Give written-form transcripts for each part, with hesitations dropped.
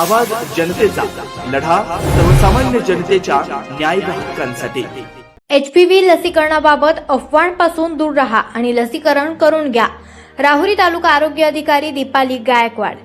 आवाज जनतेचा, लढा सर्वसामान्य जनतेच्या न्याय व हक्कांसाठी। HPV लसीकरणाबाबत अफवांपासून दूर राहा आणि लसीकरण करून घ्या। राहुरी तालुका आरोग्य अधिकारी दीपाली गायकवाड।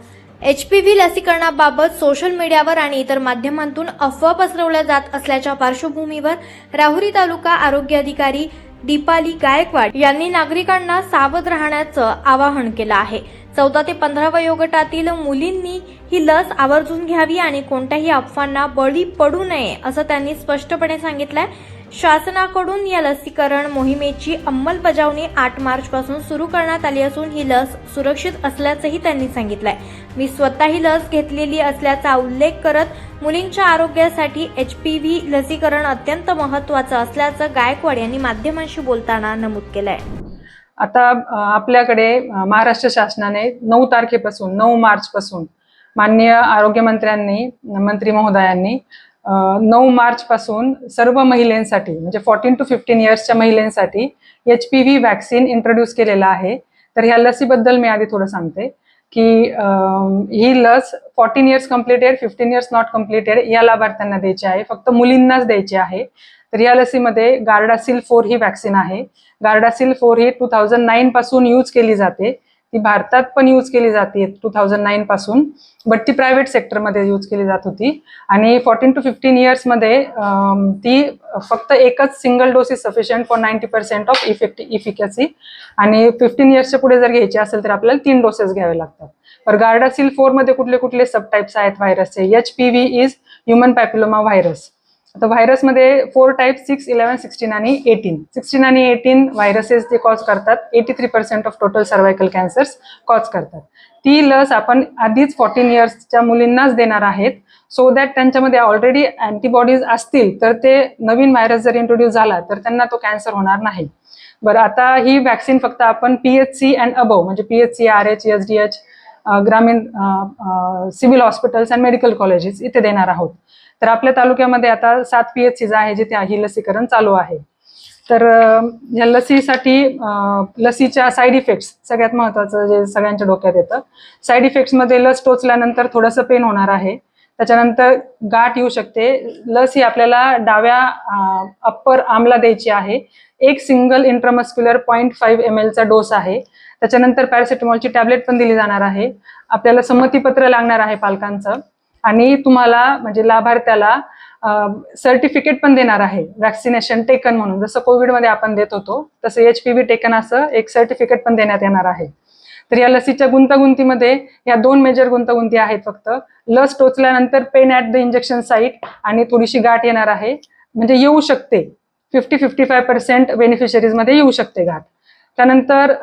HPV लसीकरणाबाबत सोशल मीडियावर आणि इतर माध्यमांतून अफवा पसरवल्या जात असल्याच्या पार्श्वभूमीवर राहुरी तालुका आरोग्य अधिकारी दीपाली गायकवाड यांनी नागरिकांना सावध राहण्याचं आवाहन केलं आहे। 14 ते 15 वयोगटातील मुलींनी ही लस आवर्जून घ्यावी आणि कोणत्याही अफवांना बळी पडू नये असं त्यांनी स्पष्टपणे सांगितलंय। शासनाकडून या लसीकरण मोहिमेची अंमलबजावणी 8 मार्च पासून सुरू करण्यात आली असून ही लस सुरक्षित असल्याचंही त्यांनी सांगितलंय। मी स्वतः ही लस घेतलेली असल्याचा उल्लेख करत मुलींच्या आरोग्यासाठी HPV लसीकरण अत्यंत महत्त्वाचं असल्याचं गायकवाड यांनी माध्यमांशी बोलताना नमूद केलंय। आता आपल्याकडे महाराष्ट्र शासनाने 9 तारखेपासून 9 मार्च पासून माननीय आरोग्य मंत्री महोदयांनी 9 मार्च पासून सर्व महिलांसाठी म्हणजे 14 to 15 इयर्सच्या महिलांसाठी HPV वॅक्सीन इंट्रोड्यूस केलेला आहे। तर ह्या लसीबद्दल मी आधी थोडं सांगते की ही लस 14 years completed 15 years not completed या लाभार्थ्यांना द्यायची आहे, फक्त मुलींनाच द्यायची आहे। तर या लसीमध्ये गार्डासिल 4 ही वॅक्सीन आहे। गार्डासिल 4 ही 2009 पासून यूज केली जाते, ती भारतात पण यूज केली जाते 2009 पासून, बट ती प्रायव्हेट सेक्टरमध्ये यूज केली जात होती। आणि 14 to 15 इयर्स मध्ये ती फक्त एकच single dose is sufficient for 90% of efficacy आणि 15 इयर्सच्या पुढे जर घ्यायची असेल तर आपल्याला 3 डोसेस घ्यावे लागतात। तर गार्डासिल 4 मध्ये कुठले कुठले सबटाइप्स आहेत व्हायरसचे? HPV is human papilloma virus. आता व्हायरसमध्ये 4 टाइप्स 6, 11, 16 आणि 18। 16 आणि 18 व्हायरसेस जे कॉज करतात 83% of total cervical cancers cause करतात। ती लस आपण आधीच 14 इयर्सच्या मुलींनाच देणार आहेत, सो दॅट त्यांच्यामध्ये ऑलरेडी अँटीबॉडीज असतील तर ते नवीन व्हायरस जर इंट्रोड्यूस झाला तर त्यांना तो कॅन्सर होणार नाही। बरं, आता ही वॅक्सिन फक्त आपण PHC अँड अबव म्हणजे PHC, RH, SDH, ग्रामीण civil hospitals and medical colleges इथे देणार आहोत। तर आपल्या तालुक्यामध्ये आता 7 PHCs आहे जिथे ही लसीकरण चालू आहे। तर या लसीसाठी लसीच्या साईड इफेक्ट्स सगळ्यात महत्त्वाचं जे सगळ्यांच्या डोक्यात येतं, साईड इफेक्ट्समध्ये लस टोचल्यानंतर थोडंसं पेन होणार आहे, त्याच्यानंतर गाठ येऊ शकते। लस ही आपल्याला डाव्या अप्पर आर्मला द्यायची आहे। एक सिंगल इंट्रामस्क्युलर 0.5 ml चा डोस आहे। त्याच्यानंतर पॅरासिटामॉलची टॅबलेट पण दिली जाणार आहे। आपल्याला संमतीपत्र लागणार आहे पालकांचं आणि तुम्हाला म्हणजे लाभार्थ्याला सर्टिफिकेट पण देणार आहे वॅक्सिनेशन टेकन म्हणून, जसं कोविडमध्ये आपण देत होतो तसं HPV टेकन असं एक सर्टिफिकेट पण देण्यात येणार आहे। तर या लसीच्या गुंतागुंतीमध्ये या 2 मेजर गुंतागुंती आहेत, फक्त लस टोचल्यानंतर pain at the injection site आणि थोडीशी गाठ येणार आहे, म्हणजे येऊ शकते 50-55% बेनिफिशरीज मध्ये येऊ शकते गाठ। त्यानंतर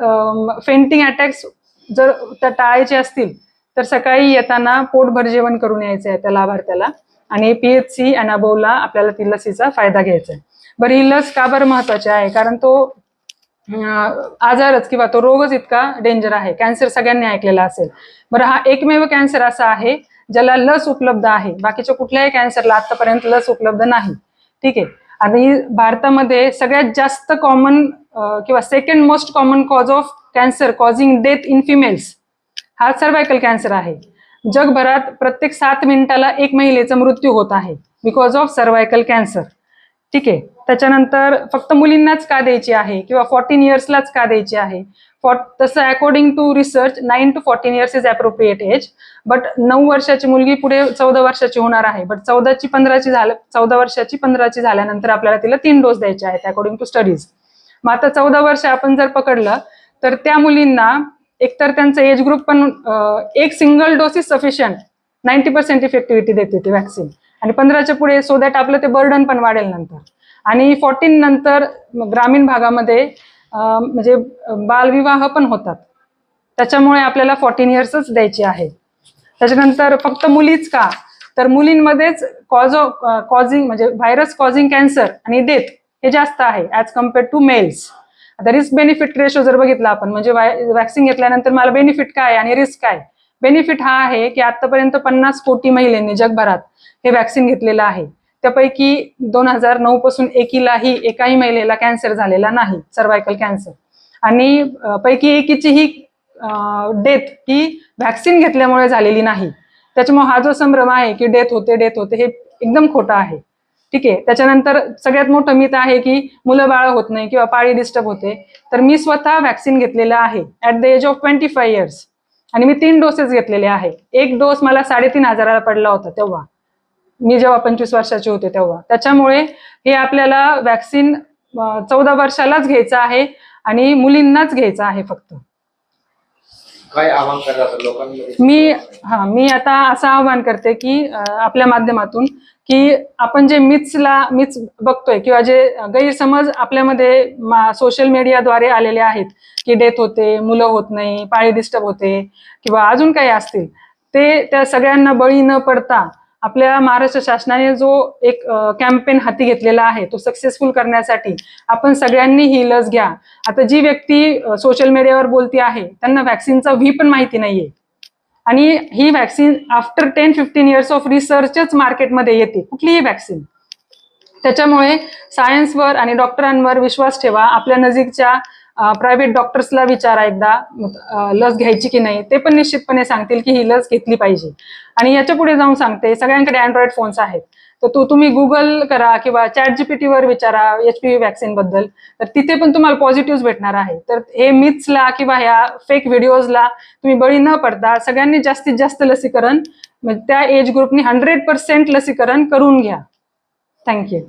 फेंटिंग अटॅक्स जर त्या टाळायचे असतील तर सकाळी येताना पोटभर जेवण करून यायचं आहे त्या लाभार्थ्याला आणि PHC अँड अबोवला आपल्याला ती लसीचा फायदा घ्यायचा आहे। बरं, ही लस का बरं महत्वाची आहे? कारण तो आजारच किंवा तो रोगच इतका डेंजर आहे। कॅन्सर सगळ्यांनी ऐकलेला असेल। बरं, हा एकमेव कॅन्सर असा आहे ज्याला लस उपलब्ध आहे, बाकीच्या कुठल्याही कॅन्सरला आतापर्यंत लस उपलब्ध नाही। ठीक आहे, आणि भारतामध्ये सगळ्यात जास्त कॉमन किंवा second most common cause of cancer causing death in females हा सर्वायकल कॅन्सर आहे। जगभरात प्रत्येक 7 मिनिटाला एक महिलेचा मृत्यू होत आहे बिकॉज ऑफ सर्वायकल कॅन्सर। ठीक आहे, त्याच्यानंतर फक्त मुलींनाच का द्यायची आहे किंवा 14 इयर्सलाच का द्यायची आहे? तसं according to research 9 to 14 years is appropriate age, but 9 वर्षाची मुलगी पुढे 14 वर्षाची होणार आहे, बट 14 वर्षाची 15ची झाल्यानंतर आपल्याला तिला 3 डोस द्यायचे आहेत अकॉर्डिंग टू स्टडीज। मग आता 14 वर्ष आपण जर पकडलं तर त्या मुलींना एकतर त्यांचं एज ग्रुप पण एक सिंगल डोस इज सफिशियंट 90% इफेक्टिव्हिटी देते ती वॅक्सिन, आणि 15च्या पुढे सो दॅट आपलं ते बर्डन पण वाढेल नंतर। आणि 14 नंतर ग्रामीण भागामध्ये म्हणजे बालविवाह पण होतात, त्याच्यामुळे आपल्याला 14 इयर्सच द्यायची आहे। त्याच्यानंतर फक्त मुलीच का? तर मुलींमध्येच कॉझिंग म्हणजे व्हायरस कॉझिंग कॅन्सर आणि डेथ हे जास्त आहे ॲज कम्पेअर्ड टू मेल्स। आता रिस्क बेनिफिट रेशो जर बघितला आपण म्हणजे वॅक्सिन घेतल्यानंतर मला बेनिफिट काय आणि रिस्क काय? बेनिफिट हा आहे की आतापर्यंत 50 कोटी महिलांनी जगभरात हे वॅक्सिन घेतलेलं आहे, त्यापैकी 2009 पासून एकाही महिलेला कॅन्सर झालेला नाही, सर्वायकल कॅन्सर, आणि पैकी एकीची ही डेथ ही वॅक्सिन घेतल्यामुळे झालेली नाही। त्याच्यामुळे हा जो संभ्रम आहे की डेथ होते हे एकदम खोटं आहे. ठीक आहे. त्याच्यानंतर सगळ्यात मोठं मिथ आहे की मुलं बाळ होत नाही किंवा पाळी डिस्टर्ब होते. तर मी स्वतः वॅक्सिन घेतलेलं आहे at the age of 25 years आणि मी 3 डोसेस घेतलेले आहे. एक डोस मला 3,500 पडला होता तेव्हा, मी जेव्हा 25 वर्षाचे होते तेव्हा. त्याच्यामुळे हे आपल्याला वॅक्सिन 14 वर्षालाच घ्यायचं आहे आणि मुलींनाच घ्यायचं आहे फक्त. काय आवाहन करतात लोकांमध्ये? मी आता असं आवाहन करते की आपल्या माध्यमातून की आपण जे मिथ्स बघतोय किंवा जे गैरसमज आपल्यामध्ये सोशल मीडियाद्वारे आलेले आहेत की डेथ होते, मुलं होत नाही, पाळी डिस्टर्ब होते किंवा अजून काही असतील, ते त्या सगळ्यांना बळी न पडता आपल्या महाराष्ट्र शासनाने जो एक कॅम्पेन हाती घेतलेला आहे तो सक्सेसफुल करण्यासाठी आपण सगळ्यांनी ही लस घ्या. आता जी व्यक्ती सोशल मीडियावर बोलती आहे त्यांना वॅक्सिनचा व्ही पण माहिती नाहीये आणि ही वॅक्सिन आफ्टर 10-15 इयर्स ऑफ रिसर्चच मार्केटमध्ये येते कुठलीही वॅक्सिन. त्याच्यामुळे सायन्सवर आणि डॉक्टरांवर विश्वास ठेवा. आपल्या नजीकच्या प्रायव्हेट डॉक्टर्सला विचारा एकदा लस घ्यायची की नाही, ते पण निश्चितपणे सांगतील की ही लस घेतली पाहिजे. आणि याच्या पुढे जाऊन सांगते, सगळ्यांकडे अँड्रॉइड फोन्स आहेत, तर तुम्ही गुगल करा किंवा ChatGPT वर विचारा HPV वॅक्सिन बद्दल, तर तिथे पण तुम्हाला पॉझिटिव्ह भेटणार आहे. तर हे मिथ्सला किंवा ह्या फेक व्हिडिओजला तुम्ही बळी न पडता सगळ्यांनी जास्तीत जास्त लसीकरण, त्या एज ग्रुपनी 100% लसीकरण करून घ्या. थँक्यू.